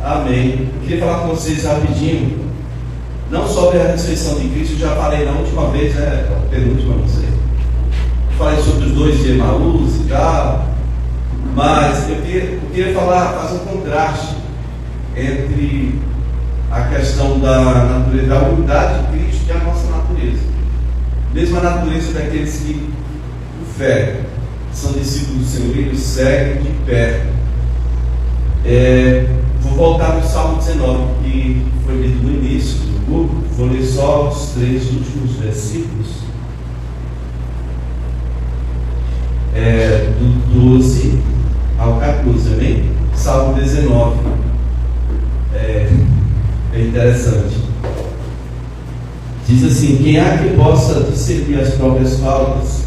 Amém. Eu queria falar com vocês rapidinho, não sobre a ressurreição de Cristo. Eu já falei na última vez, penúltima, não sei. Falei sobre os 2 de Emaús e tal, mas eu queria fazer um contraste entre a questão da natureza, da unidade de Cristo e a nossa natureza. Mesmo a natureza daqueles que, por fé, são discípulos do Senhor e nos seguem de perto. Vou voltar no Salmo 19, que foi lido no início do grupo. Vou ler só os 3 últimos versículos, do 12 ao 14, amém? Salmo 19. É interessante. Diz assim: quem há que possa discernir as próprias faltas,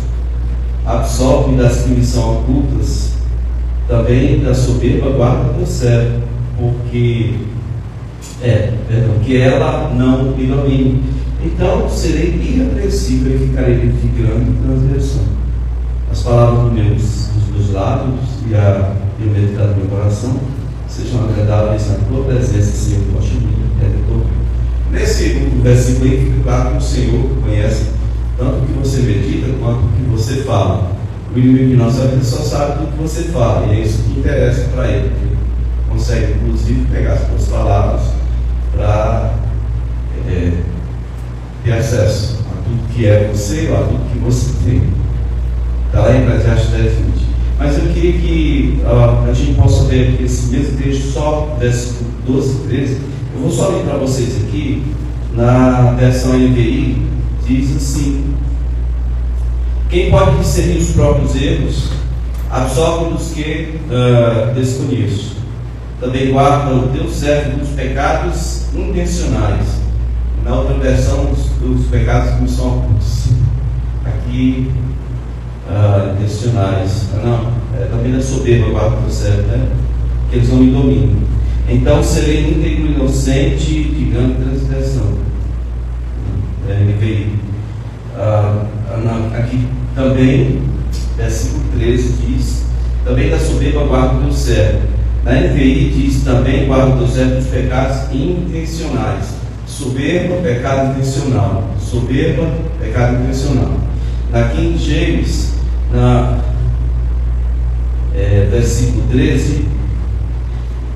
absorve das que lhe são ocultas, também da soberba guarda o céu, que ela não me domine. Então serei irrepreensível e ficarei de grande transgressão. As palavras dos meus lábios e o meditar do meu coração sejam agradáveis na tua presença, Senhor, rocha minha, redentor. Nesse versículo aí fica claro que o Senhor conhece tanto o que você medita quanto o que você fala. O inimigo de nossa vida só sabe do que você fala, e é isso que interessa para ele. Ele consegue, inclusive, pegar as suas palavras para ter acesso a tudo que é você ou a tudo que você tem. Está lá em Eclesiastes 10:20. Mas eu queria que a gente possa ver aqui esse mesmo texto, só versículo 12 e 13. Eu vou só ler para vocês aqui, na versão NVI, diz assim: quem pode discernir os próprios erros, absorve dos que desconheço. Também guarda o teu servo dos pecados intencionais. Na outra versão, dos pecados que não são ocultos. Aqui, intencionais. Também da soberba guarda o teu servo, né? Que eles não me dominam. Então serei íntegro e inocente de grande transgressão. Aqui também, versículo 13 diz: também da soberba guarda o teu servo. Na NVI diz: também guarda o teu servo dos pecados intencionais. Soberba, pecado intencional. Soberba, pecado intencional. Na King James, versículo 13,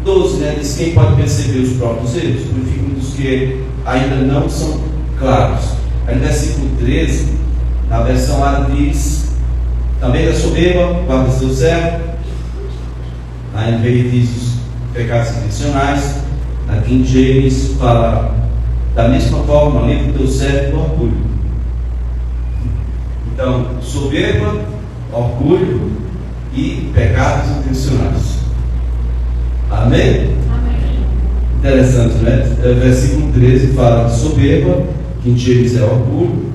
12, né, diz: quem pode perceber os próprios erros? Purifica dos que ainda não são claros. Aí no versículo 13, na versão lá diz: também da soberba guarda o teu servo. Na NVI diz os pecados intencionais. Na King James fala: da mesma forma, livra o teu servo do orgulho. Então, soberba, orgulho e pecados intencionais. Amém? Amém. Interessante, né? Versículo 13 fala de soberba, que em James é orgulho,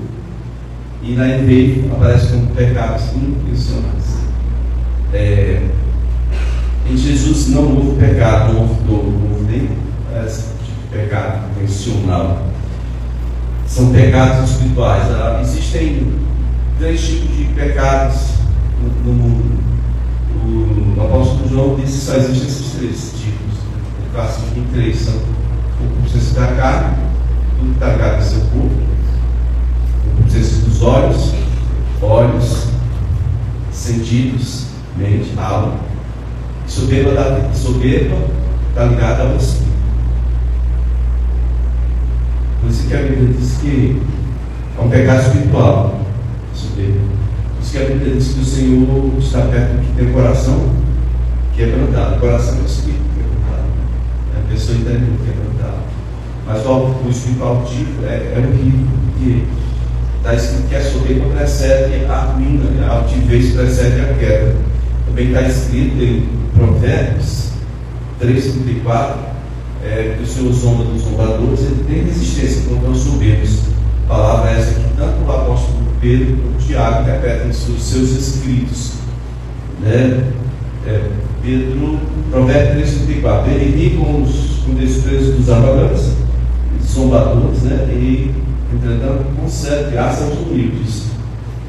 e na NVI aparece como pecados intencionais. Em Jesus não houve pecado, não houve nem esse tipo de pecado intencional. São pecados espirituais. Existem 3 tipos de pecados no mundo. O apóstolo João disse que só existem esses 3 tipos. Ele classifica em 3: são o concupiscência da carne, tudo que está ligado ao seu corpo, a concupiscência dos olhos, sentidos, mente, alma. Soberba está ligada ao espírito. Por isso que a Bíblia diz que é um pecado espiritual. Soberba. Por isso que a Bíblia diz que o Senhor está perto do que tem o coração quebrantado. O coração é o espírito quebrantado, é a pessoa interior quebrantada. Mas o espiritual tipo é horrível, porque está escrito que a soberba precede a ruína, a altivez precede a queda. Também está escrito em Provérbios 3:34, que o Senhor zomba dos zombadores, ele tem resistência contra os soberbos. A palavra essa que tanto o apóstolo Pedro como o Tiago repetem em seus escritos, né? Provérbios 3:34: benigni com o desprezo dos arrogantes, zombadores, né? E entretanto concede graça aos humildes.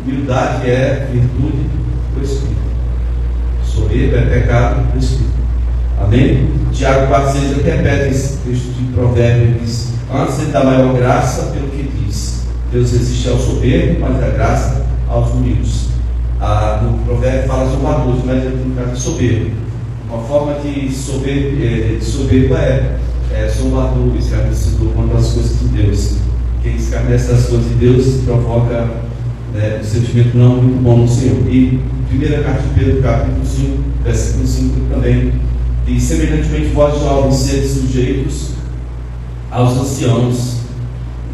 Humildade é virtude do Espírito. Soberba é pecado do Espírito. Amém? Tiago 4,6 aqui repete esse texto de Provérbio, diz: antes ele dá maior graça pelo que diz. Deus resiste ao soberbo, mas dá graça aos humildes. No Provérbio fala zombadores, mas no caso de soberbo. Uma forma de soberbo é zombador, escarnecedor contra as coisas de Deus. Quem escarnece das coisas de Deus provoca um sentimento não muito bom no Senhor. E 1 carta de Pedro, capítulo 5, versículo 5 também diz: semelhantemente vós jovens, sede sujeitos aos anciãos,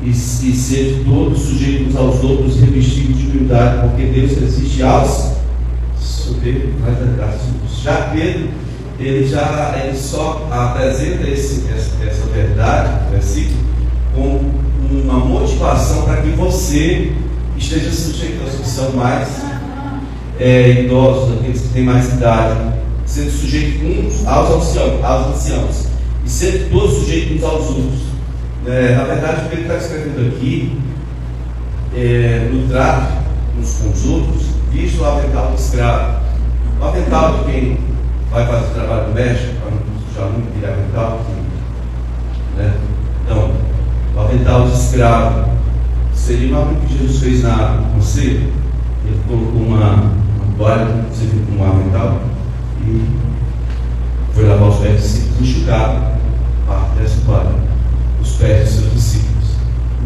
e sede todos sujeitos aos outros, revestidos de humildade, porque Deus resiste aos soberbos, mas dá graça aos humildes. Já Pedro, ele só apresenta essa verdade, versículo, como uma motivação para que você esteja sujeito aos que são mais idosos, aqueles que têm mais idade, sendo sujeito uns aos anciãos, e sendo todos sujeitos uns aos outros. Na verdade, o que ele está escrevendo aqui no trato uns com os outros, visto o avental do escravo. O avental de quem vai fazer o trabalho doméstico, para não sujar muito aquele avental, então, o avental de escravo seria o que Jesus fez no conselho. Ele colocou uma toalha, com um avental, e foi lavar os pés dos discípulos, enxugar parte dessa toalha, os pés dos seus discípulos.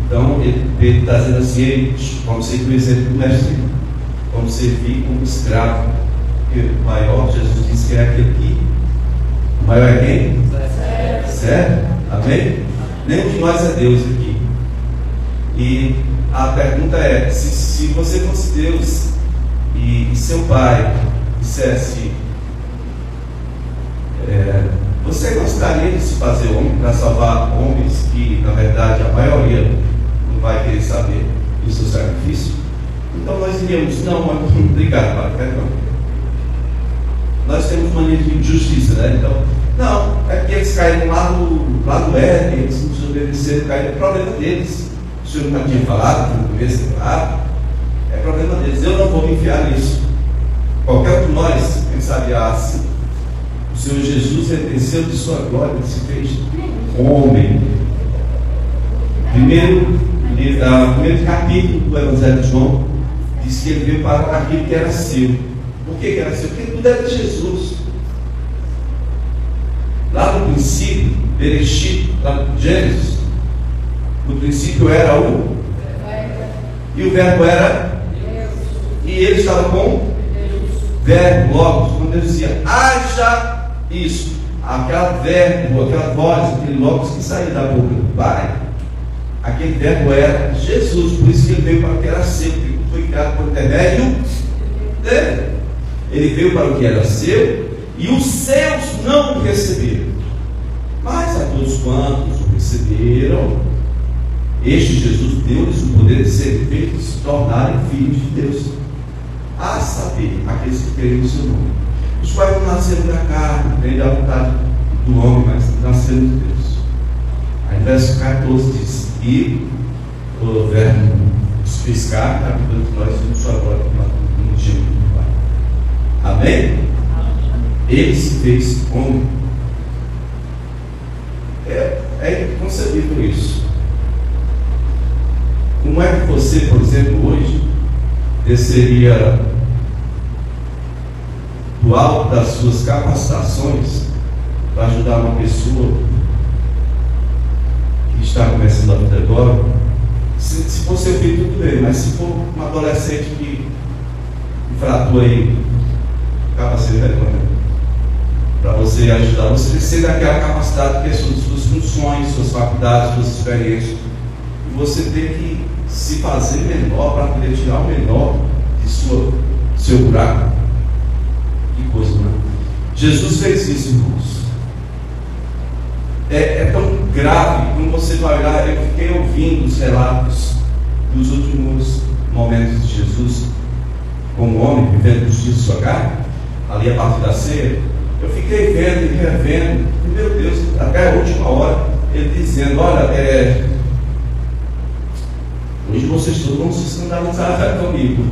Então, ele está dizendo assim: vamos seguir o exemplo do mestre, vamos servir como escravo, porque o maior, Jesus disse que é aquele que. O maior é quem? Certo? Amém? Nenhum de nós é Deus aqui. E a pergunta é: se você fosse Deus e seu pai dissesse, você gostaria de se fazer homem para salvar homens que, na verdade, a maioria não vai querer saber do seu sacrifício? Então nós diríamos: não, obrigado, pai, não. Nós temos mania de injustiça, né? Então, não, é que eles caíram lá do Éden, eles não desobedeceram, caíram, é problema deles. O senhor nunca tinha falado, no começo, é problema deles, eu não vou me enfiar nisso. Qualquer um de nós pensaria assim: o Senhor Jesus venceu de sua glória, ele se fez homem. Primeiro capítulo do Evangelho de João diz que ele veio para aquilo que era seu. Por que era seu? Porque tudo era de Jesus. Lá no princípio, Bereshit, lá no Gênesis, no princípio era o e o verbo era Deus. E ele estava com verbo, logos. Quando Deus dizia: haja isso, aquela verbo, aquela voz, aquele logos que saía da boca do Pai, aquele verbo era Jesus. Por isso que ele veio para o que era seu, porque foi criado por intermédio dele. Ele veio para o que era seu, e os seus não o receberam. Mas a todos quantos o receberam, este Jesus deu-lhes o poder de serem feitos, se tornarem filhos de Deus, a saber, aqueles que creem no seu nome, os quais não nasceram da carne, nem da vontade do homem, mas nasceram de Deus. Aí verso 14 diz: e o verbo se fez carne, habitando de nós, e sua glória no dia do Pai. Amém? Ele se fez homem. É inconcebível isso. Como é que você, por exemplo, hoje desceria do alto das suas capacitações para ajudar uma pessoa que está começando a vida agora? Se for seu filho, tudo bem, mas se for um adolescente que fratura aí capacete para você ajudar, você precisa daquela capacidade que são suas funções, suas faculdades, suas experiências, e você tem que se fazer menor para poder tirar o menor de seu buraco. Que coisa, não é? Jesus fez isso, irmãos. É tão grave. Quando você vai olhar, eu fiquei ouvindo os relatos dos últimos momentos de Jesus como homem, vivendo os dias de sua carne, ali a partir da ceia. Eu fiquei vendo e revendo, e meu Deus, até a última hora, ele dizendo: olha, hoje vocês todos vão se escandalizar comigo.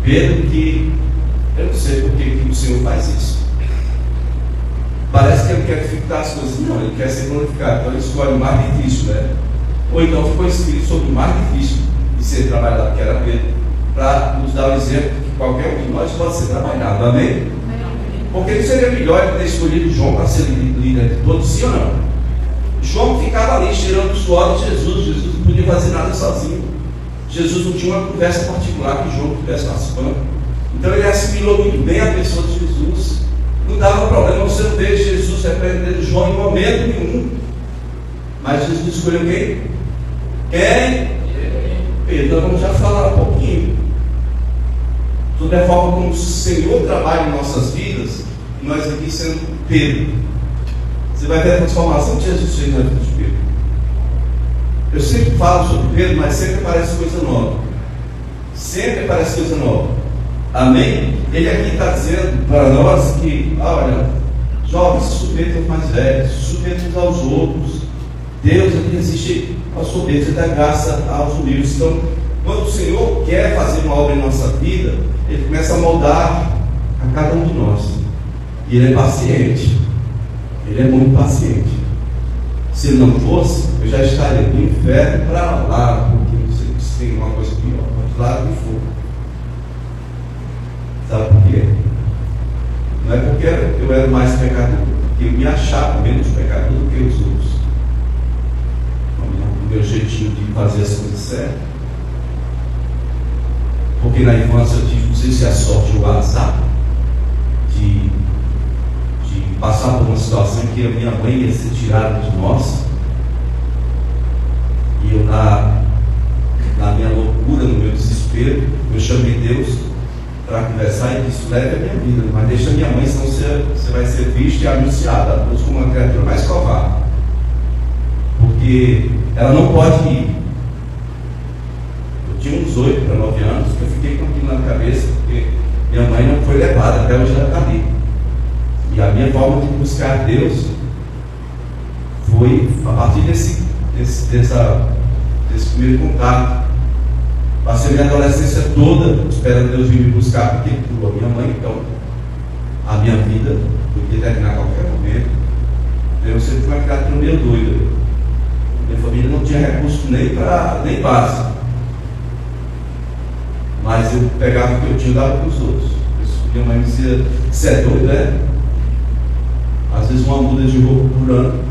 Pedro, que eu não sei por que o Senhor faz isso. Parece que ele quer dificultar as coisas. Não, ele quer ser glorificado. Então ele escolhe o mais difícil, né? Ou então ficou escrito sobre o mais difícil de ser trabalhado, que era Pedro, para nos dar o exemplo de que qualquer um de nós pode ser trabalhado. Amém? Porque não seria melhor ele ter escolhido João para ser líder de todos, sim ou não? João ficava ali cheirando o suor de Jesus. Jesus não podia fazer nada sozinho. Jesus não tinha uma conversa particular que João estivesse participando. Então ele assimilou muito bem a pessoa de Jesus. Não dava problema você não ver Jesus repreendendo João em momento nenhum. Mas Jesus escolheu quem? Quem? Pedro. Vamos já falar um pouquinho sobre a forma como o Senhor trabalha em nossas vidas, e nós aqui sendo Pedro. Você vai ver a transformação que Jesus fez na vida de Pedro. Eu sempre falo sobre Pedro, mas sempre aparece coisa nova. Sempre aparece coisa nova. Amém? Ele aqui está dizendo para nós que, olha, jovens, se submetam aos mais velhos, se submetam uns aos outros. Deus aqui existe aos soberbos e dá graça aos humildes. Então, quando o Senhor quer fazer uma obra em nossa vida, Ele começa a moldar a cada um de nós. E Ele é paciente. Ele é muito paciente. Se Ele não fosse, eu já estaria do inferno para lá, porque não sei se tem uma coisa pior, mas lá do fogo. Sabe por quê? Não é porque eu era mais pecador, porque eu me achava menos pecador do que os outros. O meu jeitinho de fazer as coisas certas. Porque na infância eu tive, não sei se é a sorte ou o azar, de passar por uma situação em que a minha mãe ia ser tirada de nós. E eu, na minha loucura, no meu desespero, eu chamei Deus para conversar e disse: leve a minha vida, mas deixa a minha mãe, senão você vai ser vista e anunciada a Deus como uma criatura mais covarde. Porque ela não pode ir. Eu tinha uns 8 para 9 anos, que eu fiquei com aquilo na cabeça, porque minha mãe não foi levada, até hoje ela está ali. E a minha forma de buscar Deus foi a partir desse primeiro contato. Passei minha adolescência toda esperando Deus vir me buscar, porque Ele curou a minha mãe. Então a minha vida podia terminar a qualquer momento. Eu sempre fui uma criatura meio doida. Minha família não tinha recurso nem básico, mas eu pegava o que eu tinha e dava para os outros. Minha mãe me dizia: você é doido, é? Às vezes uma muda de roupa por ano.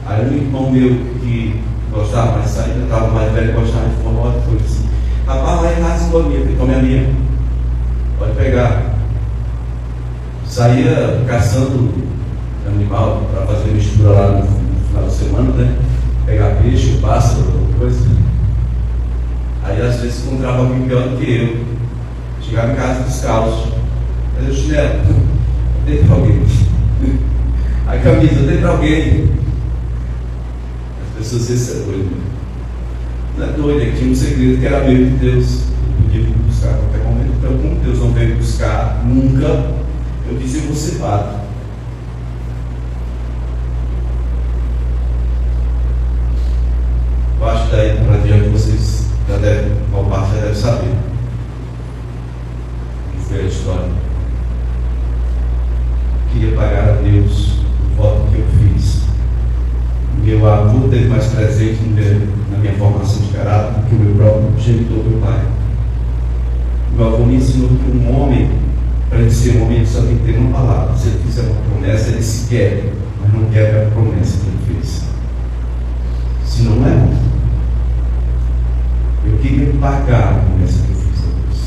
Aí um irmão meu que gostava mais de sair, eu estava mais velho, gostava de forró, foi assim: rapaz, vai rasga igual a minha, porque tome a minha, pode pegar. Saía caçando animal para fazer mistura lá no final de semana, né? Pegar peixe, pássaro, coisa. Aí às vezes encontrava alguém pior do que eu. Chegava em casa descalço. Mas o chinelo, dei para alguém. A camisa, dei para alguém. As pessoas diziam: isso é doido. Não é doido, é que tinha um segredo que era meio de Deus. Eu podia vir buscar a qualquer momento. Então, como Deus não veio buscar nunca, eu disse: eu vou ser padre. Eu acho que daí para diante vocês já devem, uma parte já deve saber. Não foi a história. Queria pagar a Deus o voto que eu fiz. Meu avô teve mais presente na minha formação de caráter do que o meu próprio genitor, meu pai. Meu avô me ensinou que um homem, para ele ser um homem, ele só tem que ter uma palavra. Se ele fizer uma promessa, ele se quebra, mas não quebra a promessa que ele fez. Se não é bom. Eu queria pagar a promessa que eu fiz a Deus.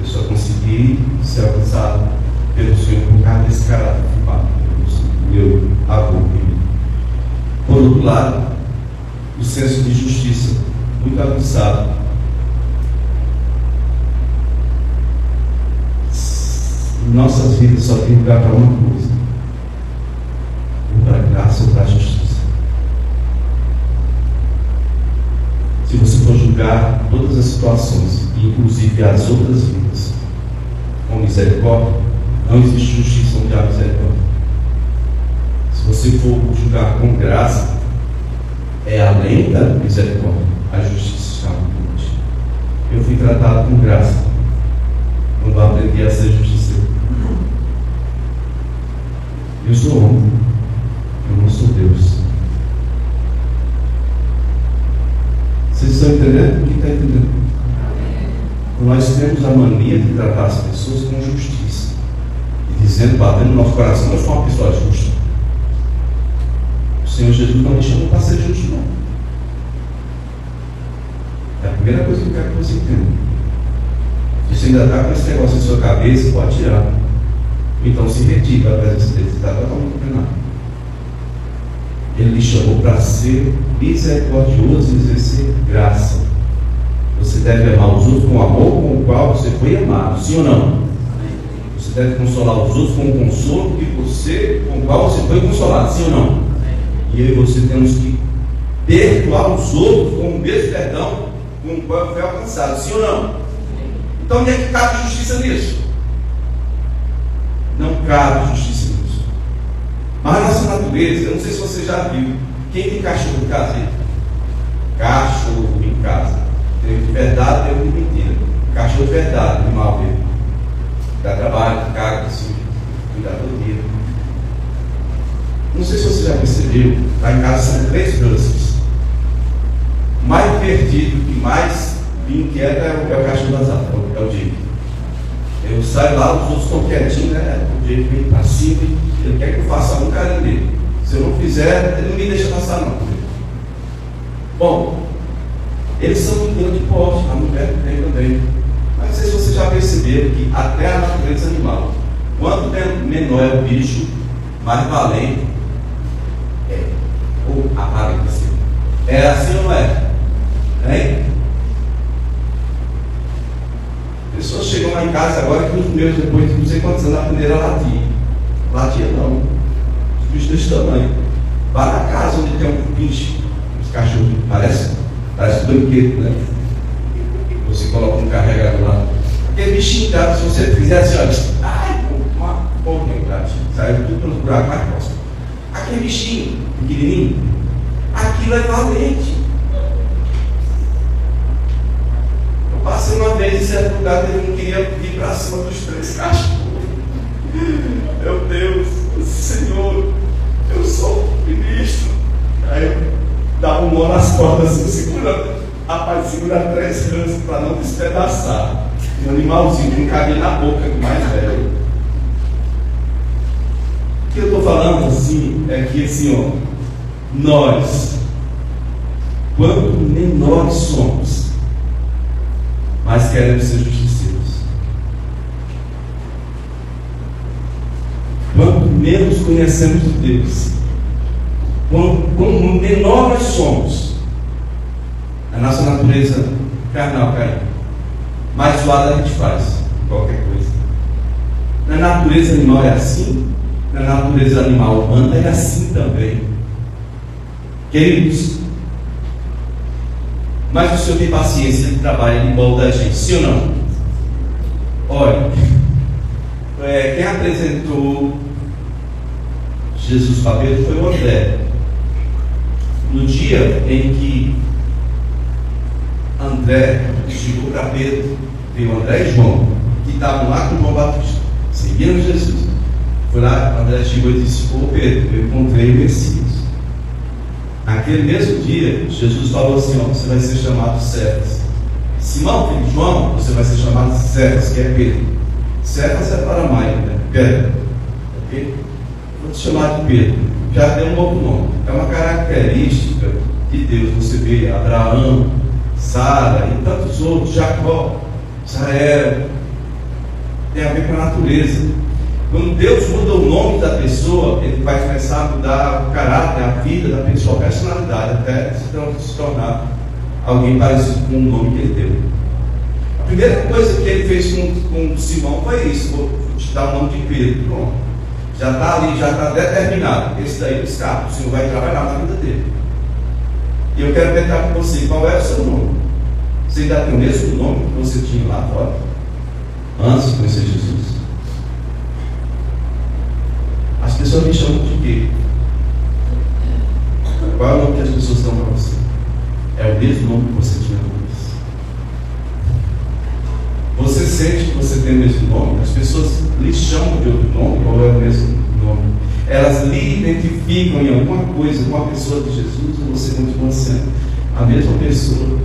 Eu só consegui ser alcançado pelo Senhor por causa desse caráter firmado pelo meu avô. Por outro lado, o senso de justiça muito aguçado. Em nossas vidas só tem lugar para uma coisa: ou para a graça ou para a justiça. Se você for julgar todas as situações, inclusive as outras vidas, com misericórdia, não existe justiça onde há misericórdia. Se você for julgar com graça, é além da misericórdia, a justiça está no monte. Eu fui tratado com graça quando aprendi a ser justiceiro. Eu sou homem, eu não sou Deus. Vocês estão entendendo? Quem está entendendo? Nós temos a mania de tratar as pessoas com justiça e dizendo, batendo no nosso coração, eu sou uma pessoa justa. O Senhor Jesus não me chamou para ser justo, não. É a primeira coisa que eu quero que você entenda. Se você ainda está com esse negócio em sua cabeça, pode tirar. Então se retire da presença dele. Você está totalmente condenado. Ele lhe chamou para ser misericordioso e exercer graça. Você deve amar os outros com o amor com o qual você foi amado, sim ou não? Você deve consolar os outros com o consolo com o qual você foi consolado, sim ou não? E eu e você temos que perdoar os outros com o mesmo perdão com o qual foi alcançado, sim ou não? Então onde é que cabe justiça nisso? Não cabe justiça nisso. Mas a nossa natureza, eu não sei se você já viu, quem tem cachorro em casa? Cachorro em casa. Tem de verdade, tem de mentira. Cachorro de verdade, animal mesmo. Dá trabalho, caga, assim, cuidar todo dia. Não sei se você já percebeu, lá em casa são 3 huskies. O mais divertido e mais me inquieta é o cachorro das atas, é o Jake. Eu saio lá, os outros estão quietinhos, né? O Jake vem para cima e ele quer que eu faça um carinho dele. Se eu não fizer, ele não me deixa passar, não. Bom, eles são de grande porte, a mulher tem também. Mas não sei se você já percebeu que até a natureza animal, quanto menor é o bicho, mais valente é. Ou aparenta ser. É assim ou não é? Hein? Pessoas chegam lá em casa agora que os meus, depois de não sei quantos anos, aprenderam a latir. Latia não. Os bichos desse tamanho. Vá na casa onde tem um bicho, os cachorros, parece brinquedo, né? Você coloca um carregador lá. Aquele bichinho, tá? Se você fizer assim, olha, ai, uma porrinha, tá? Sai tudo pelos buracos mais próximos. Aquele bichinho, pequenininho, aquilo é valente. Eu passei uma vez em certo lugar, ele não queria vir para cima dos 3 cachorros. Meu Deus, Senhor, eu sou ministro. Aí eu dava um nó nas cordas, assim, segurando. Rapaz, segura 3 rãs para não despedaçar. Um animalzinho que não cabia na boca do mais velho. O que eu estou falando assim é que assim, ó, nós, quanto menores somos, mais queremos ser justiceiros. Quanto menos conhecemos de Deus, quanto menor nós somos, a nossa natureza carnal cai, mais zoada a gente faz qualquer coisa. Na natureza animal é assim, na natureza animal humana é assim também. Queridos, mas o Senhor tem paciência, Ele trabalha, Ele molda a gente, sim ou não? Olha, quem apresentou Jesus para Pedro foi o André. No dia em que André chegou para Pedro, veio André e João, que estavam lá com João Batista, seguiram Jesus. Foi lá, André chegou e disse: ô Pedro, eu encontrei o Messias. Naquele mesmo dia, Jesus falou assim: ó, você vai ser chamado Cefas. Simão, filho de João, você vai ser chamado Cefas, que é Pedro. Cefas é para mais, né? Pedro. Ok? Vou te chamar de Pedro. Já deu um outro nome. É uma característica de Deus. Você vê Abraão, Sara e tantos outros, Jacó, Israel. Tem a ver com a natureza. Quando Deus muda o nome da pessoa, Ele vai começar a mudar o caráter, a vida da pessoa, a personalidade, até se tornar alguém parecido com o nome que Ele deu. A primeira coisa que Ele fez com Simão foi isso: vou te dar o nome de Pedro. Pronto. Já está ali, já está determinado. Esse daí escapa, o Senhor vai trabalhar na vida dele. E eu quero perguntar para você: qual é o seu nome? Você ainda tem o mesmo nome que você tinha lá fora, antes de conhecer Jesus? As pessoas me chamam de quê? Qual é o nome que as pessoas dão para você? É o mesmo nome que você tinha antes. Você sente que você tem o mesmo nome? As pessoas lhe chamam de outro nome ou é o mesmo nome? elas lhe identificam em alguma coisa com a pessoa de Jesus, ou você continua sendo a mesma pessoa.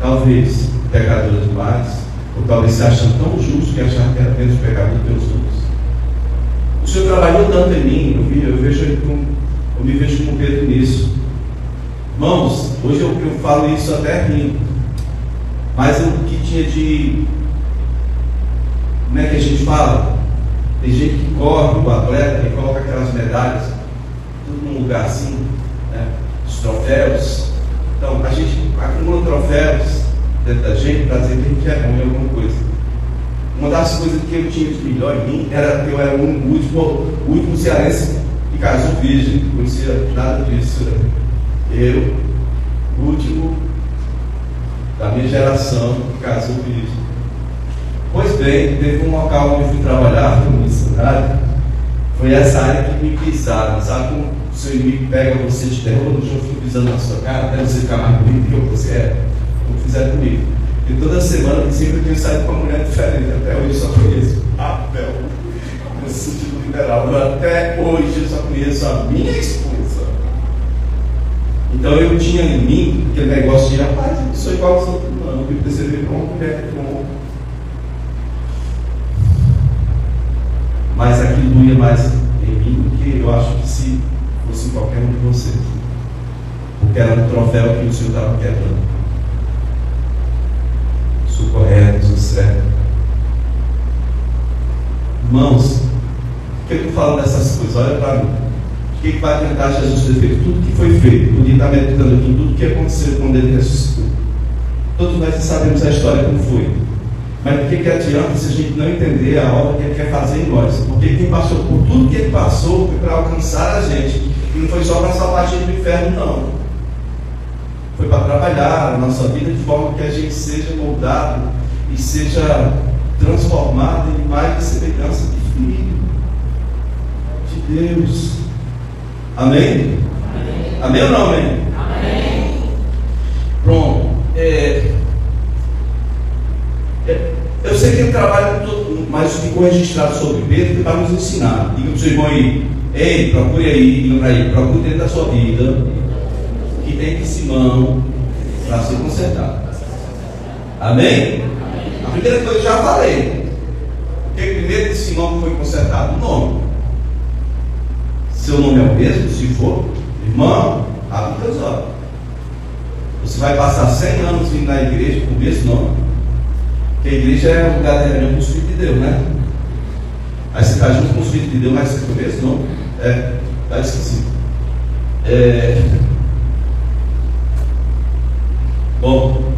Talvez pecador demais, ou talvez se achando tão justo que achava que era menos pecador que os outros. O Senhor trabalhou tanto em mim, eu me vejo como Pedro nisso. Irmãos, hoje eu falo isso até rindo, mas o que tinha de... Como é que a gente fala? Tem gente que corre, o atleta, que coloca aquelas medalhas, tudo num lugar assim, né? Os troféus. Então, a gente acumula troféus dentro da gente para dizer que a gente é bom em alguma coisa. Uma das coisas que eu tinha de melhor em mim era que eu era o último cearense que casou virgem, não conhecia nada disso. Eu, o último da minha geração que casou virgem. Pois bem, teve um local onde eu fui trabalhar, foi uma cidade, foi essa área que me pisaram. Sabe como o seu inimigo pega você, te derruba no chão, fica pisando na sua cara, até você ficar mais bonito do que você é? Como fizeram comigo. E toda semana eu sempre tenho saído com uma mulher diferente, até hoje eu só conheço Abel, no sentido literal. Até hoje eu só conheço a minha esposa. Então eu tinha em mim aquele negócio de rapaz, eu sou igual aos outros, não, eu percebi para uma mulher, para um homem. Mas aquilo doía mais em mim do que eu acho que se fosse qualquer um de vocês, porque era um troféu que o Senhor estava quebrando. Sou correto, sou certo. Irmãos, por que eu estou falando dessas coisas? Olha para mim. O que vai tentar Jesus ter feito? Tudo que foi feito. Podia estar meditando aqui em tudo que aconteceu quando ele ressuscitou. Todos nós sabemos a história como foi. Mas por que adianta se a gente não entender a obra que ele quer fazer em nós? Porque quem passou por tudo que ele passou foi para alcançar a gente. E não foi só para salvar a gente do inferno, não. Foi para trabalhar a nossa vida de forma que a gente seja moldado e seja transformado em mais de semelhança de filho de Deus. Amém? Amém, amém ou não amém? Amém. Pronto. Eu sei que ele trabalha com todo mundo, mas ficou registrado sobre Pedro para nos ensinar. Diga para o seu irmão aí, ei, procure aí, diga para ele, procure dentro da sua vida que tem que Simão para ser consertado. Amém? A primeira coisa eu já falei. O que primeiro de Simão foi consertado? O nome. Seu nome é o mesmo? Se for, irmão, abre os olhos. Você vai passar 100 anos vindo na igreja com o mesmo nome. Porque a igreja é um lugar de reunião com os filhos de Deus, né? Aí você está junto com os filhos de Deus, mas você tem o mesmo nome? Está esquecido. Bom,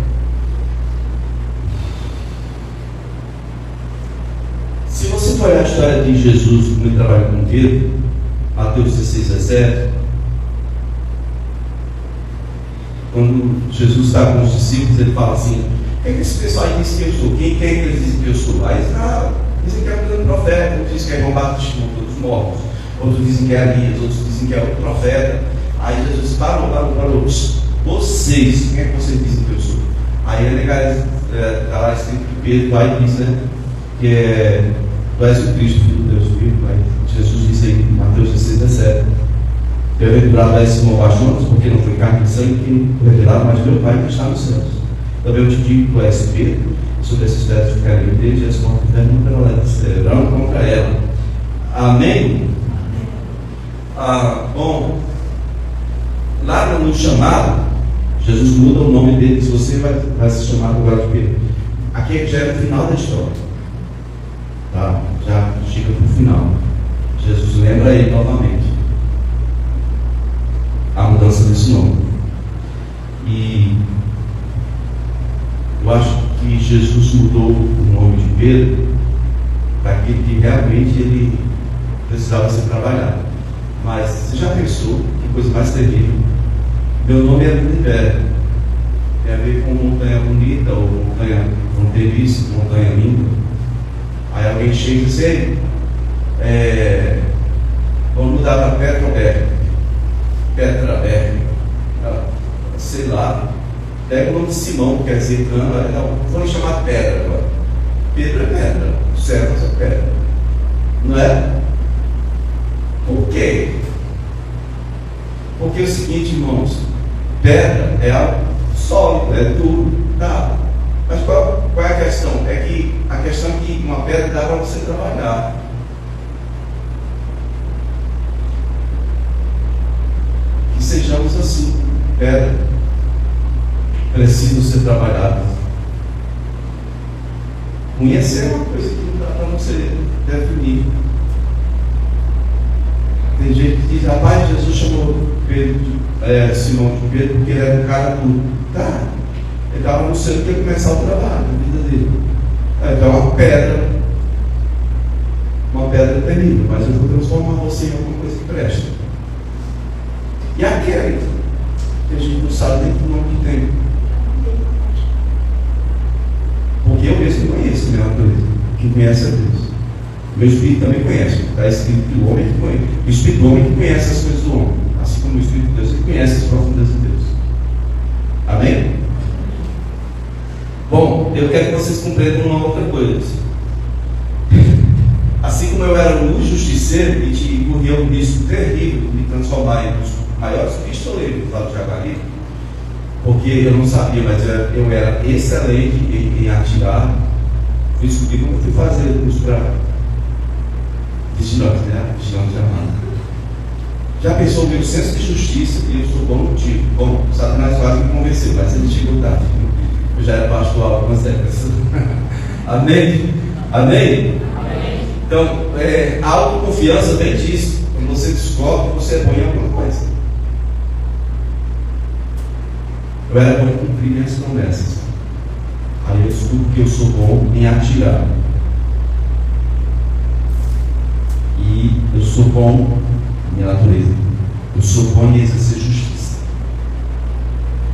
se você for olhar a história de Jesus, como ele trabalha com Pedro, Mateus 16:17, quando Jesus está com os discípulos, ele fala assim: quem que esse pessoal aí diz que eu sou? Quem que eles dizem que eu sou? Aí dizem que é um grande profeta, outros dizem que é João Batista, dos mortos, outros dizem que é Elias, outros dizem que é outro profeta. Aí Jesus parou. Vocês, quem é que vocês dizem que eu sou? Aí ele está lá escrito que Pedro vai e diz, né, que tu és o Cristo, filho do Deus vivo. Aí Jesus disse aí em Mateus 16:17: bem-aventurado és Simão Barjonas, porque não foi carne e sangue que revelado, mas meu Pai que está nos céus. Também eu te digo que tu és Pedro, sobre esses pedras ficarem em Deus, e as portas do inferno não prevalecerão contra ela. Amém? Bom, lá no chamado, Jesus muda o nome dele, se você vai ser chamado agora de Pedro. Aqui já é o final da história, tá? Já chega para o final. Jesus lembra ele novamente a mudança desse nome. E eu acho que Jesus mudou o nome de Pedro para aquilo que realmente ele precisava ser trabalhado. Mas você já pensou que coisa mais terrível? Meu nome é Libera. Tem a ver com montanha bonita ou montanha fronteiriça, montanha linda. Aí alguém chega e diz: ei, vamos mudar para Petraberg. Sei lá. Pega o nome de Simão, quer dizer, não, vamos chamar Pedra agora. Pedro é pedra, o céu é pedra. Não é? Por quê? Porque é o seguinte, irmãos, pedra é algo sólido, é duro, tá? Mas qual é a questão? É que a questão é que uma pedra dá para você trabalhar. Que sejamos assim, pedra precisa ser trabalhada. Conhecer é uma coisa que não dá para você definir. Tem gente que diz, rapaz, Jesus chamou Simão de Pedro porque ele era um cara duro. Tá, ele estava anunciando que ia começar o trabalho na vida dele. Então é uma pedra terrível, mas eu vou transformar você em alguma coisa que presta. E aquele que a gente não sabe nem o nome que tem. Porque eu mesmo conheço a minha natureza, que conhece a Deus. Meu espírito também conhece. Está escrito que o homem que conhece. O espírito do homem que conhece as coisas do homem. Assim como o espírito de Deus que conhece as profundezas de Deus. Amém? Bom, eu quero que vocês compreendam uma outra coisa. Assim como eu era um justiceiro e corria um risco terrível de me transformar em um dos maiores pistoleiros lá do Jaguari, porque eu não sabia, mas eu era excelente em atirar. Fui descobrir como eu fui fazer o curso para vigilante, né? Vigilante de armada. Já pensou o meu senso de justiça e eu sou bom no tiro? Bom, o Satanás quase me convenceu, mas ele chegou tarde. Eu já era pastor há algumas décadas. Amém? Amém? Amém? Então, a autoconfiança vem disso. Quando você descobre que você é bom em alguma coisa. Eu era bom em cumprir minhas promessas. Aí eu descubro que eu sou bom em atirar. E eu sou bom, minha natureza, eu sou bom em exercer justiça.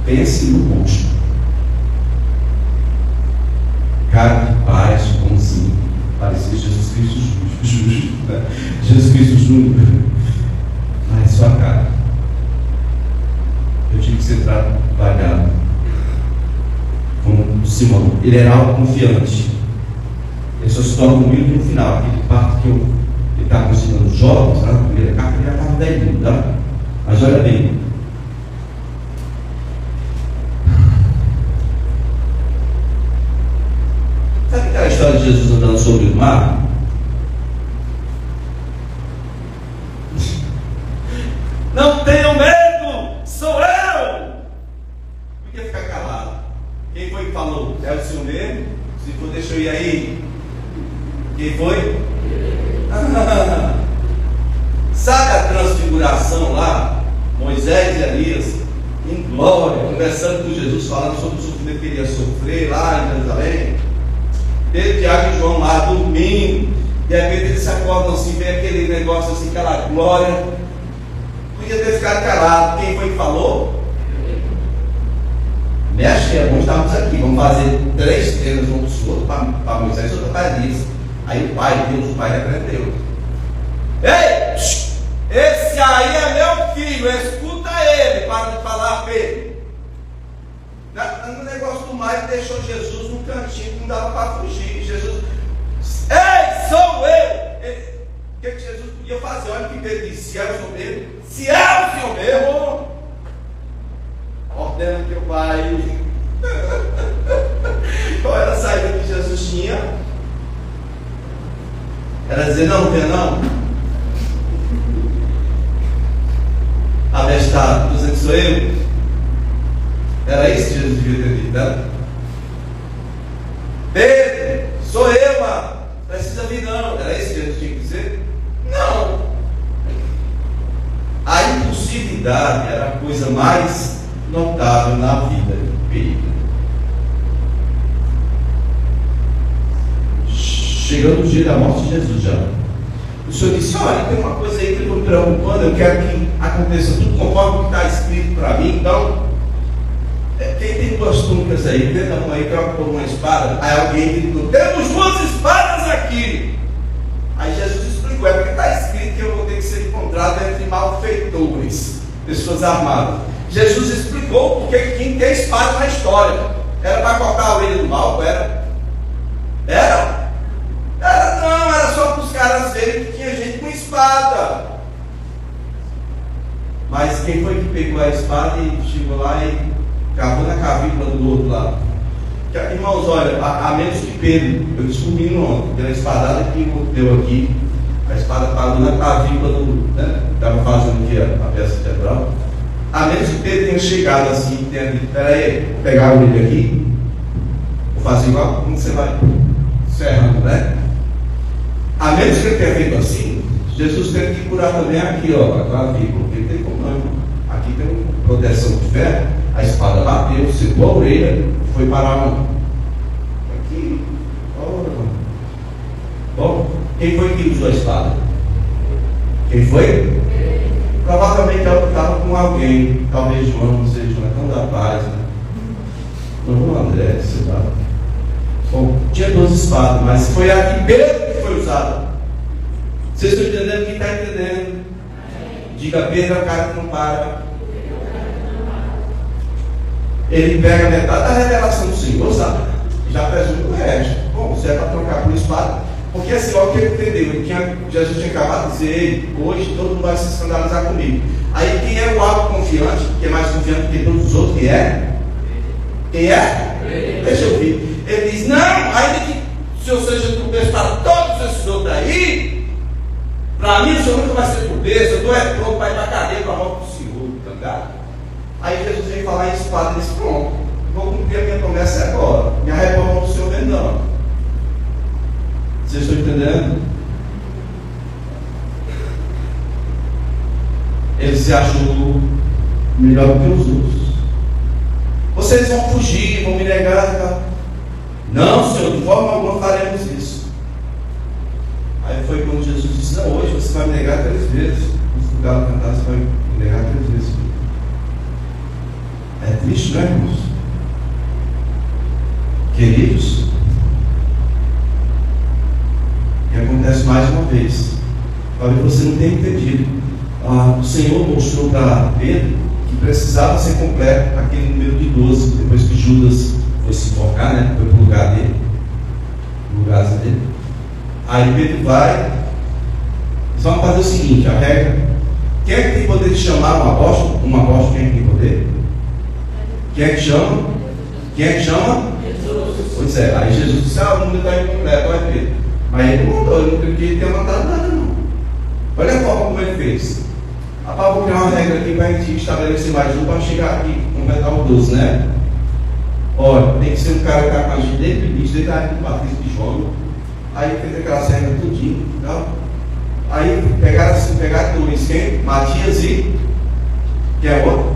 Pense no monstro. Cara de paz, bonzinho, parecia Jesus Cristo justo, né? Jesus Cristo Júnior. Mas sua cara. Eu tive que ser trabalhado como Simão. Ele era autoconfiante. Ele só se torna humilde no final. Aquele parto que ele estava ensinando os jovens, na primeira carta, ele já estava velhinho, tá? Mas olha bem. Sabe aquela história de Jesus andando sobre o mar? Não tenham medo, sou eu! Podia ficar calado. Quem foi que falou? É o Senhor mesmo? Se for, deixa eu ir aí. Quem foi? Sabe a transfiguração lá? Moisés e Elias em glória, conversando com Jesus, falando sobre o sofrimento que ele ia sofrer lá em Jerusalém. Pedro, Tiago e João lá dormindo, e aí eles se acordam assim, vê aquele negócio assim, aquela glória. Podia ter ficado calado. Quem foi que falou? Mexe, é bom estarmos aqui. Vamos fazer 3 estrelas, um para o outro, para Moisés e outra para Elias. Aí o pai, Deus, o pai repreendeu. Ei, esse aí é meu filho, escuta ele, para de falar, Pedro. No negócio do mar, ele deixou Jesus num cantinho que não dava para fugir. Jesus, ei, sou eu. O que Jesus podia fazer? Olha o que Pedro disse: se é o Senhor mesmo, se é o Senhor mesmo, ordena que eu vá. Qual era a saída que Jesus tinha? Era dizer: não venha não. Abestado, dizendo que sou eu. Era isso que Jesus devia ter dito, né? Pedro, sou eu, mano. Precisa vir não. Era isso que Jesus tinha que dizer? Não. A impulsividade era a coisa mais notável na vida de Pedro. Chegando o dia da morte de Jesus já. O Senhor disse: olha, tem uma coisa aí que eu estou me preocupando, eu quero que aconteça tudo conforme o que está escrito para mim. Então, quem tem 2 túnicas aí, tenta uma aí, troca por uma espada. Aí alguém gritou: temos 2 espadas aqui. Aí Jesus explicou: é porque está escrito que eu vou ter que ser encontrado entre malfeitores, pessoas armadas. Jesus explicou porque quem tem espada na história. Era para cortar a orelha do mal? Era? Não, era só para os caras verem pegou a espada e chegou lá e cavou na cavícula do outro lado. Irmãos, olha, a menos que Pedro, eu descobri ontem, pela espadada que deu aqui, a espada parou na cavícula do, né? Estava fazendo aqui a peça teatral. A menos que Pedro tenha chegado assim, tenha dito, peraí, vou pegar ele aqui, vou fazer igual como você vai serrando, né? A menos que ele tenha feito assim, Jesus teve que curar também aqui, ó, a clavícula, porque ele tem como não, irmão. Aqui tem uma proteção de ferro, a espada bateu, secou a orelha, foi parar onde? Aqui, ó. Bom, quem foi que usou a espada? Quem foi? Provavelmente ela estava com alguém, talvez João, não sei, João, é tão da paz, né? Não, André, sei lá. Bom, tinha 12 espadas, mas foi a que Pedro que foi usada. Vocês estão entendendo? Quem está entendendo? Diga, Pedro é o cara que não para. Ele pega metade da revelação do Senhor, sabe? Já presume o resto. Bom, se é para trocar por espada. Porque assim, olha o que ele entendeu. Jesus tinha acabado de dizer, hoje todo mundo vai se escandalizar comigo. Aí quem é o autoconfiante, que é mais confiante que todos os outros, quem é? Quem é? Deixa eu ver. Ele diz, não, ainda que o Senhor seja tropeço para todos esses outros aí, para mim o Senhor nunca vai ser tropeço, eu estou pronto para ir para a cadeia para a morte do Senhor, tá ligado? Aí Jesus vem falar em espada e diz, pronto, vou cumprir a minha promessa agora, minha reforma do Senhor vem não. Vocês estão entendendo? Ele se achou melhor do que os outros. Vocês vão fugir, vão me negar, tá? Não, Senhor, de forma alguma faremos isso. Aí foi quando Jesus disse, não, hoje você vai me negar 3 vezes. Se o galo cantar, você vai me negar 3 vezes. É triste, não é, irmãos? Queridos, e acontece mais uma vez. Talvez você não tenha entendido. O Senhor mostrou para Pedro que precisava ser completo aquele número de 12, depois que Judas foi se enforcar, né? Foi para o lugar dele, no lugar dele. Aí Pedro vai. Eles vão fazer o seguinte: a regra. Quem é que tem poder de chamar um apóstolo? Um apóstolo, quem é que tem poder? Quem é que chama? Quem é que chama? Jesus. Pois é, aí Jesus disse: o mundo está incompleto, olha Pedro. Mas ele não mandou, ele não queria que ele tenha mandado nada, não. Olha a forma como ele fez. Rapaz, vou criar uma regra aqui para a gente estabelecer mais um para chegar aqui, completar o 12, né? Olha, tem que ser um cara que está com a gente desde o início, desde a época do batismo de João. Aí fez aquela regra tudinho, tá? Aí pegaram 2, quem? Matias e... Quem é outro?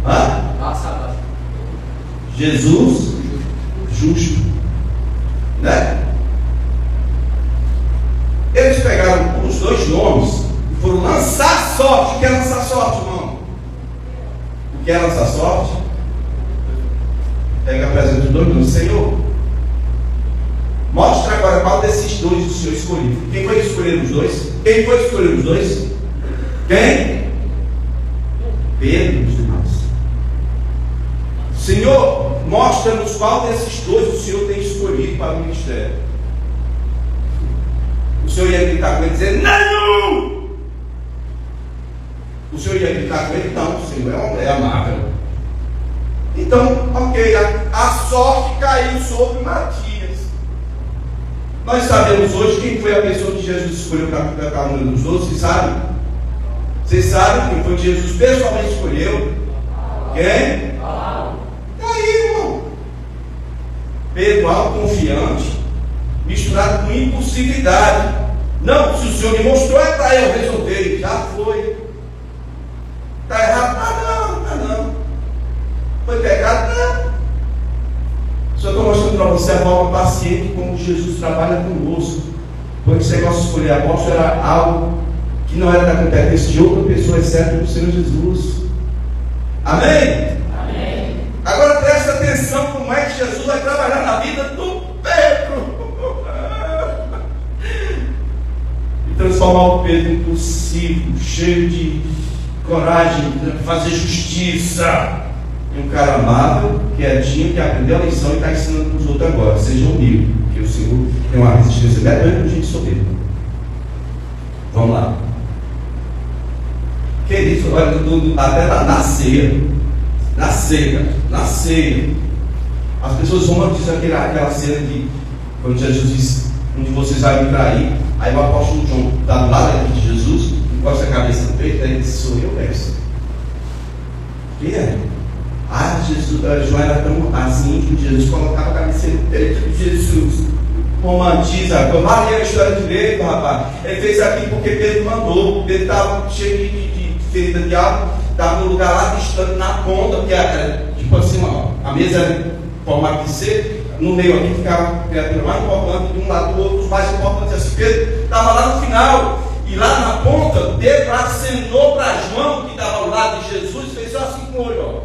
Hã? Jesus justo, né? Eles pegaram os 2 nomes e foram lançar sorte. O que é lançar sorte, irmão? O que é lançar sorte? Pega a presença dos 2 nomes. Senhor, mostra agora qual desses 2 o Senhor escolheu. Quem foi que escolheu os 2? Quem foi que escolheu os 2? Quem? Pedro e os demais. Senhor, mostra-nos qual desses 2 o Senhor tem escolhido para o ministério. O Senhor ia gritar com ele e dizer: não! O Senhor ia gritar com ele? Não, o Senhor é amável. Então, ok, a sorte caiu sobre Matias. Nós sabemos hoje quem foi a pessoa que Jesus escolheu para completar o número dos 12, vocês sabem? Vocês sabem quem foi que Jesus pessoalmente escolheu? Quem? Aí, irmão. Pedro, autoconfiante, misturado com impulsividade. Não, se o Senhor me mostrou, é para eu resolver. Já foi. Está errado? Não. Foi pecado? Não. Só estou mostrando para você a forma paciente como Jesus trabalha conosco. Porque esse negócio de escolher apóstolo era algo que não era da competência de outra pessoa, exceto do Senhor Jesus. Amém? Amém. Agora presta atenção como é que Jesus vai trabalhar na vida do Pedro. E transformar o Pedro impulsivo, cheio de coragem, fazer justiça. Um cara amável, quietinho, que aprendeu a lição e está ensinando para os outros agora. Seja humilde, porque o Senhor tem uma resistência medonha para a gente soberba. Vamos lá. Querido, olha, até na ceia, as pessoas romantizam aquela cena de quando Jesus disse: um de vocês vai me trair. Aí o apóstolo João está do lado de Jesus, encosta a cabeça no peito, aí ele disse: sou eu, mestre. Quem é? João era tão assim que Jesus colocava a cabeça no peito de Jesus. Romantiza, vai ler a história direito, rapaz. Ele fez aqui porque Pedro mandou. Pedro estava cheio de ferida de algo, estava no lugar lá distante, na ponta, que era tipo assim, ó, a mesa era em formato de C, no meio aqui ficava a criatura mais importante, de um lado do outro, os mais importantes. Assim, Pedro estava lá no final, e lá na ponta, Pedro acenou para João, que estava ao lado de Jesus, e fez só assim com o olho, ó.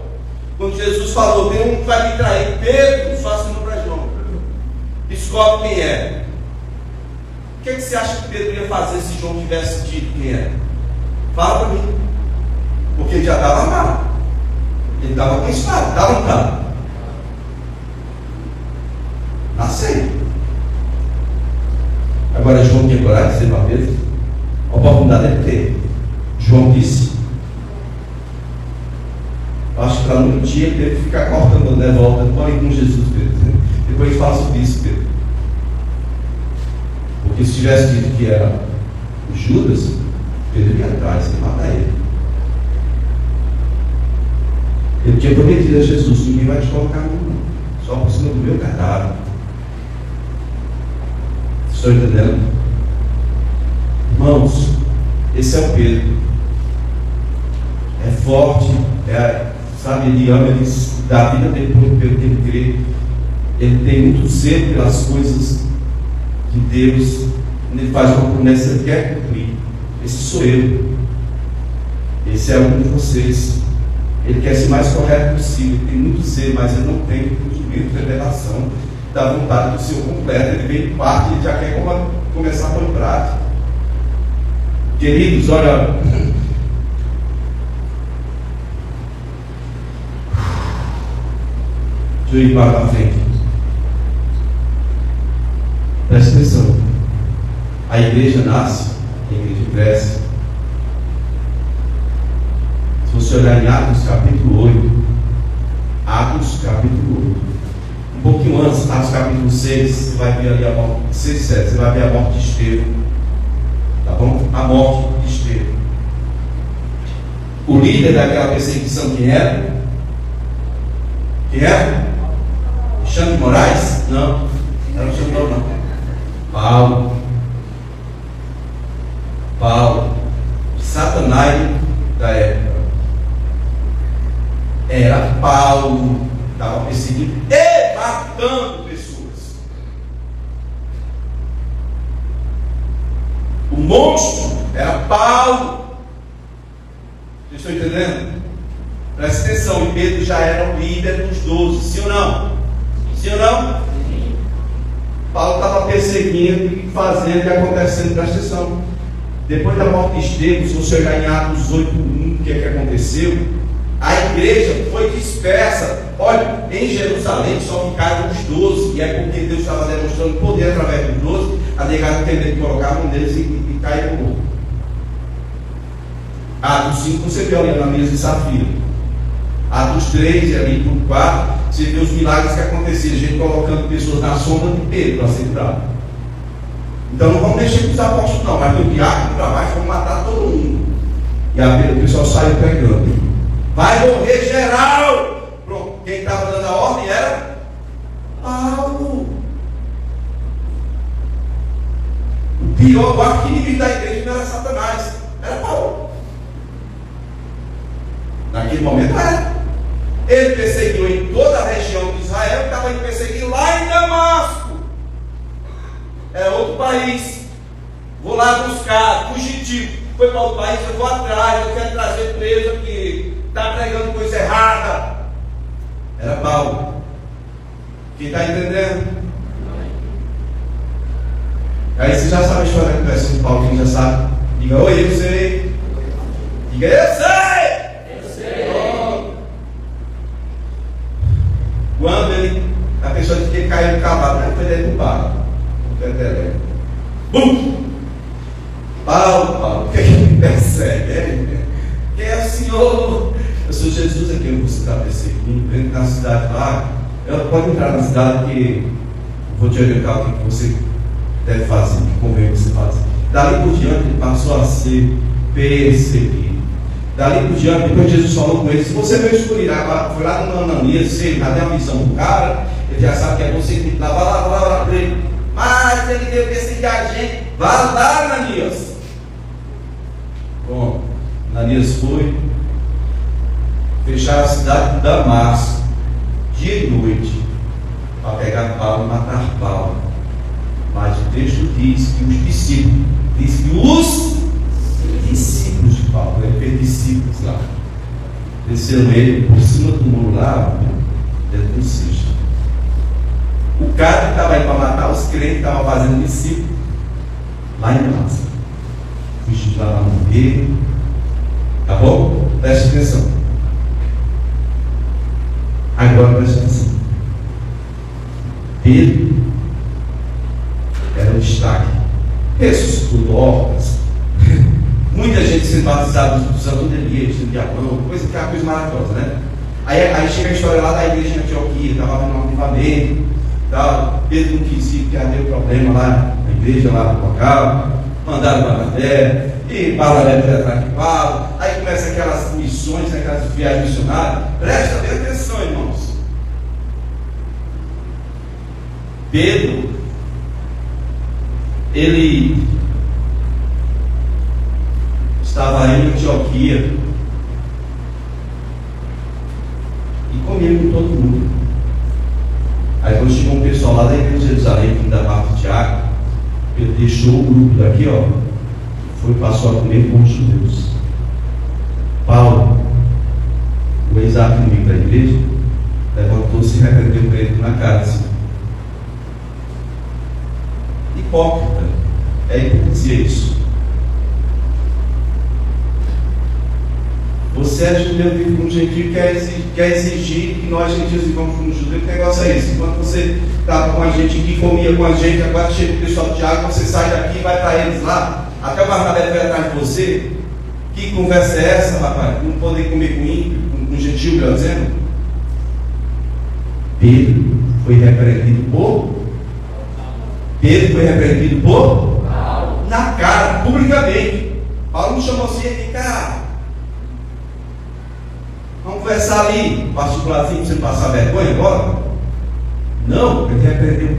Quando Jesus falou: tem um que vai me trair, Pedro só assinou para João. Descobre quem é. O que você acha que Pedro ia fazer se João tivesse dito quem é? Fala para mim. Porque ele já estava lá. Ele estava com a espada, estava ou não estava? Nasceu. Agora João tinha coragem de dizer para Pedro? A oportunidade ele teve. João disse: acho que para no dia ele teve que ficar cortando, né? Volta, corre com Jesus, Pedro. Depois fala sobre isso, Pedro. Porque se tivesse dito que era o Judas, Pedro ia atrás e matar ele. Ele tinha prometido a Jesus: ninguém vai te colocar no mundo, só por cima do meu cadáver. Estou entendendo? Irmãos, esse é o Pedro. É forte, sabe, ele ama, ele dá a vida dele pelo que ele crê. Ele tem muito zelo pelas coisas de Deus. Quando ele faz uma promessa, ele quer cumprir. Esse sou eu. Esse é um de vocês. Ele quer ser mais correto possível. Ele tem muito zelo, mas ele não tem entendimento, revelação da vontade do Senhor completa. Ele vem de parte, ele já quer começar a pôr em prática. Queridos, olha, deixa eu ir para a frente. Presta atenção. A igreja nasce, a igreja cresce. Se você olhar em Atos capítulo 8, Atos capítulo 8, um pouquinho antes, Atos capítulo 6, você vai ver ali a morte, 6, 7, você vai ver a morte de Estevão. Tá bom? A morte de Estevão. O líder daquela perseguição, quem era? Quem era? Alexandre de Moraes? Não. Não era Alexandre de Moraes, não. Paulo, Satanás da época. Era Paulo, estava perseguindo e matando pessoas. O monstro era Paulo. Vocês estão entendendo? Presta atenção, e Pedro já era o líder dos 12, sim ou não? Sim ou não? Paulo estava perseguindo e fazendo e acontecendo. Presta atenção. Depois da morte de Estevão, se você olhar em Atos 8:1, o que é que aconteceu? A igreja foi dispersa. Olha, em Jerusalém só ficaram os 12, e é porque Deus estava demonstrando poder através dos 12, a negada entender que colocar a mão deles e cair no morro. Atos 5, você vê olhando a mesa de Safira. Atos 3 e ali por 4, você vê os milagres que aconteciam, a gente colocando pessoas na sombra de Pedro para ser curado. Então não vamos mexer com os apóstolos não, mas no diácono para baixo vamos matar todo mundo. E o pessoal saiu pregando: vai morrer geral. Pronto, quem estava dando a ordem era Paulo. O pior, o arqui-inimigo da igreja não era Satanás, era Paulo. Naquele momento era. Ele perseguiu em toda a região de Israel, estava perseguindo lá em Damasco. É outro país. Vou lá buscar, fugitivo. Foi para outro país, eu vou atrás, eu quero trazer preso aqui. Está pregando coisa errada. Era Paulo. Quem está entendendo? Aí você já sabe a história da conversão de Paulo, quem já sabe? Diga: oi, eu sei. Diga: eu sei. Quando a pessoa disse que ele caiu no cavalo, foi dentro do barco. Bum! Paulo, o que é que me persegue? Quem Senhor. Eu sou Jesus a quem você está perseguindo. Entra na cidade lá. Pode entrar na cidade que eu vou te orientar o que você deve fazer, o que convém você fazer. Dali por diante ele passou a ser perseguido. Dali por diante, depois Jesus falou com ele: se você veio escolher, foi lá no Ananias, você já deu uma visão do cara, ele já sabe que é você que tem que lá, vai lá para ele. Mas ele deu perseguir a gente. Vai lá, Ananias. Bom, Ananias foi. Fecharam a cidade de Damasco, dia e noite, para pegar Paulo e matar Paulo. Mas o texto diz que os discípulos de Paulo, ele fez discípulos lá, desceram ele por cima do muro lá, dentro do cesto. O cara que estava aí para matar os crentes estava fazendo discípulo lá em Damasco. Fugiu lá para morrer. Tá bom? Preste atenção. Agora preste atenção. Pedro era o destaque. Ressuscitou Dorcas. Muita gente sendo batizada do Santo Elias, do Diabão, coisa que é uma coisa maravilhosa, né? Aí chega a história lá da igreja de Antioquia, estava havendo um avivamento, Pedro não quis ir, porque deu problema lá na igreja, lá no local, mandaram Barnabé, e Barnabé foi atrás de Paulo, aí começa aquelas missões, aquelas viagens missionárias. Presta bem atenção, irmãos. Pedro, ele estava em Antioquia e comia com todo mundo. Aí quando chegou um pessoal lá da igreja de Jerusalém, vindo da parte de Tiago, ele deixou o grupo daqui, passou a comer com os judeus. Paulo, o ex-inimigo da igreja, levantou-se e repreendeu para ele na cara assim: hipócrita, é hipocrisia isso. Você é judeu, vive com um gentio, quer exigir que nós gentios vivamos com um judeu. Que negócio é esse? Enquanto você estava com a gente aqui, comia com a gente, agora chega o pessoal de Tiago, você sai daqui e vai para eles lá, até o Barnabé vai atrás de você. Que conversa é essa, rapaz? Não poder comer com ímpio, com um gentio, melhor dizendo? Pedro foi repreendido por na cara, publicamente. Paulo não chamou assim, aqui, cara, vamos conversar ali, particularzinho, para você passar vergonha agora? Não, ele repreendeu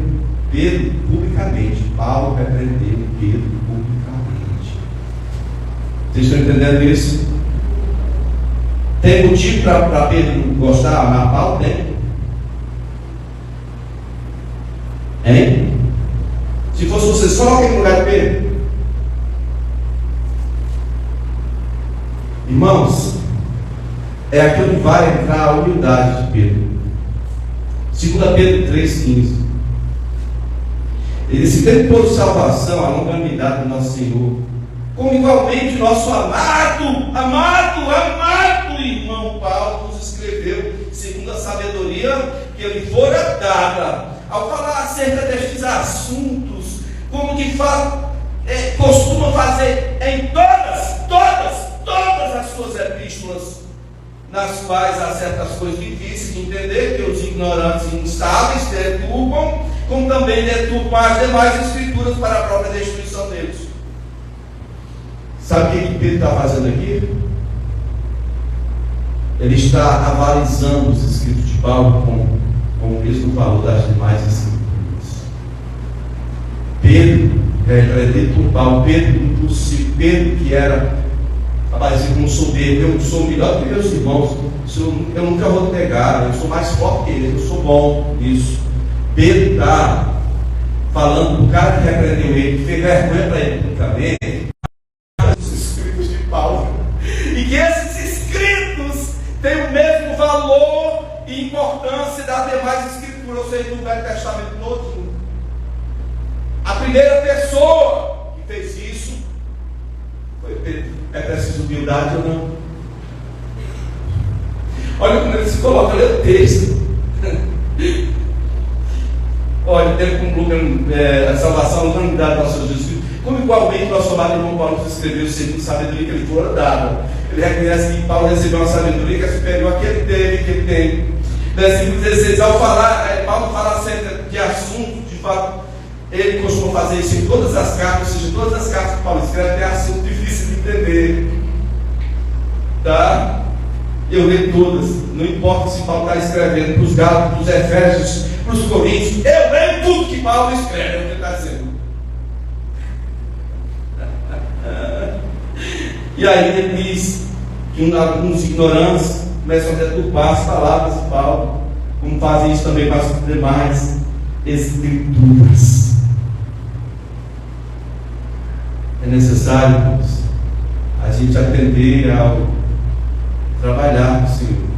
Pedro publicamente. Paulo repreendeu Pedro publicamente. Vocês estão entendendo isso? Tem motivo para Pedro gostar, amar Paulo? Tem? Hein? Se fosse você, só alguém no lugar de Pedro. Irmãos, é aqui onde vai entrar a humildade de Pedro. 2 Pedro 3,15. Ele disse: tendo por salvação a longanimidade do nosso Senhor, como igualmente o nosso amado irmão Paulo nos escreveu, segundo a sabedoria que lhe fora dada, ao falar acerca destes assuntos, como que costuma fazer em todas as suas epístolas, nas quais há certas coisas difíceis de entender, que os ignorantes e instáveis deturpam, como também deturpam as demais escrituras para a própria destruição deles. Sabe o que Pedro está fazendo aqui? Ele está avalizando os escritos de Paulo com o mesmo valor das demais escrituras. Pedro, repreendido por Paulo, Pedro impossível, Pedro que era, rapaz, eu não sou Pedro, eu sou melhor que meus irmãos, eu nunca vou negar, eu sou mais forte que eles, eu sou bom nisso. Pedro está falando do cara que repreendeu ele, que fez vergonha para ele publicamente, os escritos de Paulo, e que esses escritos têm o mesmo valor e importância das demais escrituras, ou seja, do Velho Testamento todo. A primeira pessoa que fez isso foi Pedro. É preciso humildade ou não? Olha como ele se coloca, olha o texto. Olha, tendo concluído a salvação, a unidade do nosso Jesus Cristo, como igualmente nosso amado irmão Paulo nos escreveu, segundo a sabedoria que ele fora dada. Ele reconhece que Paulo recebeu uma sabedoria que é superior à que ele teve, que ele tem. Versículo 16, ao falar, Paulo fala acerca de assuntos, de fato, ele costuma fazer isso em todas as cartas, ou seja, todas as cartas que Paulo escreve tem assunto difícil de entender. Tá? Eu leio todas, não importa se Paulo está escrevendo para os Gálatas, para os Efésios, para os Coríntios, eu leio tudo que Paulo escreve, é o que ele está dizendo. E aí ele diz que alguns ignorantes começam a deturpar as palavras de Paulo, como fazem isso também com as demais escrituras. É necessário, irmãos, a gente aprender a trabalhar com o Senhor.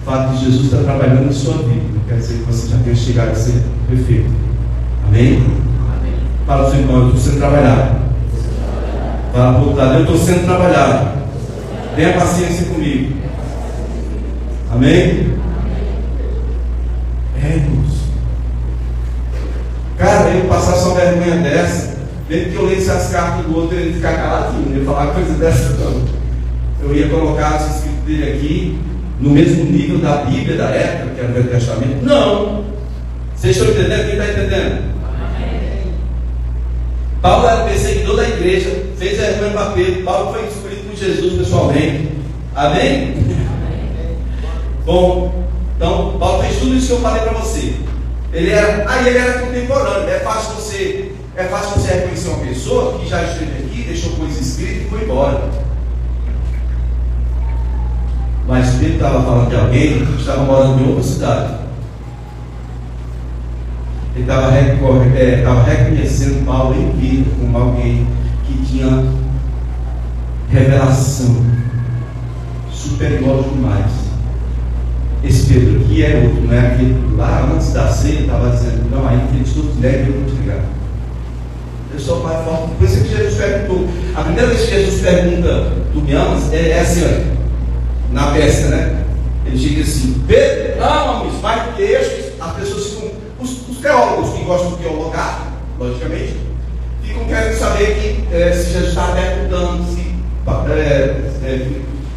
O fato de Jesus estar trabalhando na sua vida não quer dizer que você já tenha chegado a ser perfeito. Amém? Amém. Fala para o seu irmão, eu estou sendo trabalhado. Fala para o outro lado, eu estou sendo trabalhado. Tenha paciência comigo. Amém? Irmãos. Cara, eu passar só vergonha dessa, desde que eu leio as cartas do outro, ele ficar caladinho, não ia falar coisa dessa não. Eu ia colocar as escritas dele aqui no mesmo nível da Bíblia da época, que era o Velho Testamento. Não! Vocês estão entendendo? Quem está entendendo? Amém. Paulo era perseguidor da igreja, fez vergonha para Pedro. Paulo foi escolhido por Jesus pessoalmente. Amém? Amém? Bom, então Paulo fez tudo isso que eu falei para você. Ele era contemporâneo. É fácil você reconhecer uma pessoa que já esteve aqui, deixou coisa escrita e foi embora. Mas Pedro estava falando de alguém que estava morando em outra cidade. Ele estava reconhecendo Paulo em vida como alguém que tinha revelação superior demais. Esse Pedro aqui é outro, não é aquele lá antes da ceia estava dizendo, não, aí eles todos negam, eu vou te ligar. Eu sou o pai forte. Por isso que Jesus perguntou. A primeira vez que Jesus pergunta, tu me amas? É assim, olha, na pesca, né? Ele diz assim, Pedro, ama-me mais do que estes. As pessoas ficam, os teólogos que gostam de teologar, logicamente, ficam querendo saber que se Jesus estava perguntando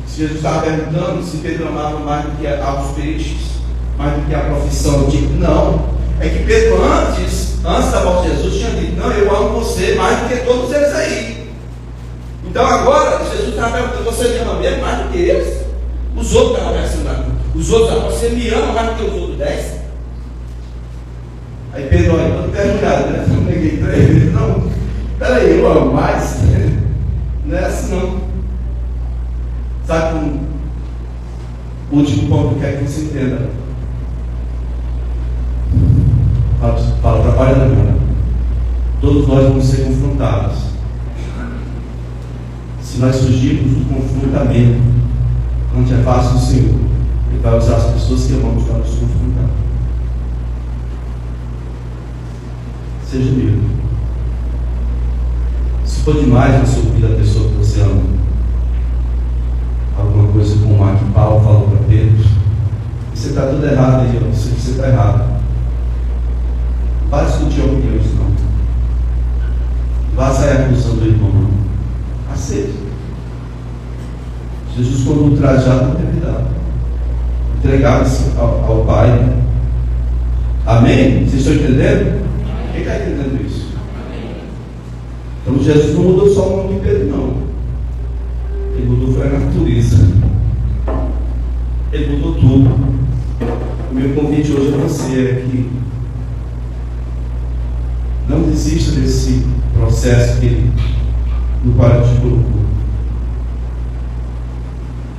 se Jesus estava perguntando se Pedro amava mais do que aos peixes, mais do que a profissão. Eu digo, não. É que Pedro antes da morte de Jesus tinha dito, não, eu amo você mais do que todos eles aí. Então agora Jesus estava perguntando, você me ama mesmo mais do que eles? Os outros estavam pensando, os outros, você me ama mais do que os outros 10? Aí Pedro, olha, eu não quero nada, né? Eu neguei 3 vezes, não. Peraí, eu amo mais? Não é assim não. Sabe como? O último ponto que eu quero que você entenda. Fala, trabalha na minha. Todos nós vamos ser confrontados. Se nós fugirmos do confrontamento, não é fácil o Senhor. Ele vai usar as pessoas que amamos para nos confrontar. Seja livre. Se for demais você ouvir da pessoa que você ama, alguma coisa como a que Paulo falou para Pedro, você está tudo errado aí, eu sei que você está errado. Não vai discutir opiniões, não. Não vai sair acusando o irmão, não. Aceite. Jesus, quando ultrajado, não teve dado. Entregava-se ao Pai. Amém? Vocês estão entendendo? Quem está entendendo isso? Então Jesus não mudou só o nome de Pedro, não. Ele mudou foi a natureza. Ele mudou tudo. O meu convite hoje a você é que não desista desse processo no qual ele te colocou.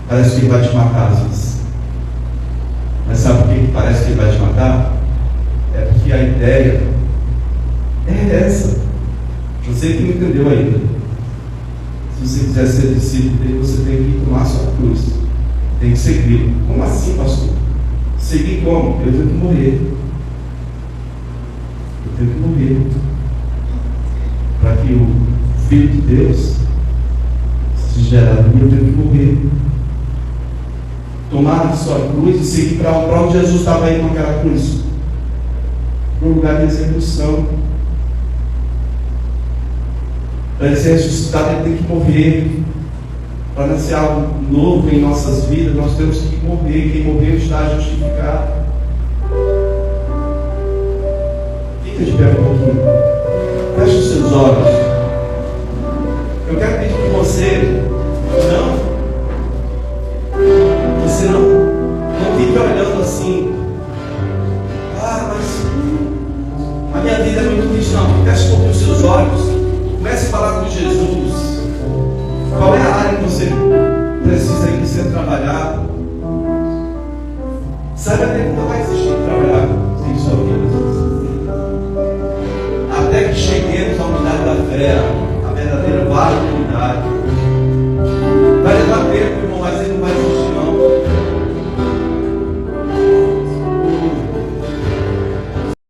Parece que ele vai te matar às vezes. Mas sabe por que parece que ele vai te matar? É porque a ideia é essa. Você que não entendeu ainda. Se você quiser ser discípulo dele, você tem que tomar a sua cruz. Tem que segui-lo. Como assim, pastor? Seguir como? Eu tenho que morrer. Eu tenho que morrer. Para que o Filho de Deus seja gerado em mim, eu tenho que morrer. Tomar a sua cruz e seguir para onde Jesus estava indo com aquela cruz. Para um lugar de execução. Para ele ser ressuscitado, ele tem que morrer. para nascer algo novo em nossas vidas, nós temos que morrer. Quem morreu está justificado. Fica de pé um pouquinho. Feche os seus olhos. Eu quero pedir que você não fique olhando assim. Mas a minha vida é muito triste. Não, feche um pouquinho os seus olhos. Comece a falar com Jesus. Qual é a área que você precisa aí ser trabalhado? Sabe até que não vai existir trabalhar em sua vida. Até que cheguemos à unidade da fé, a verdadeira vara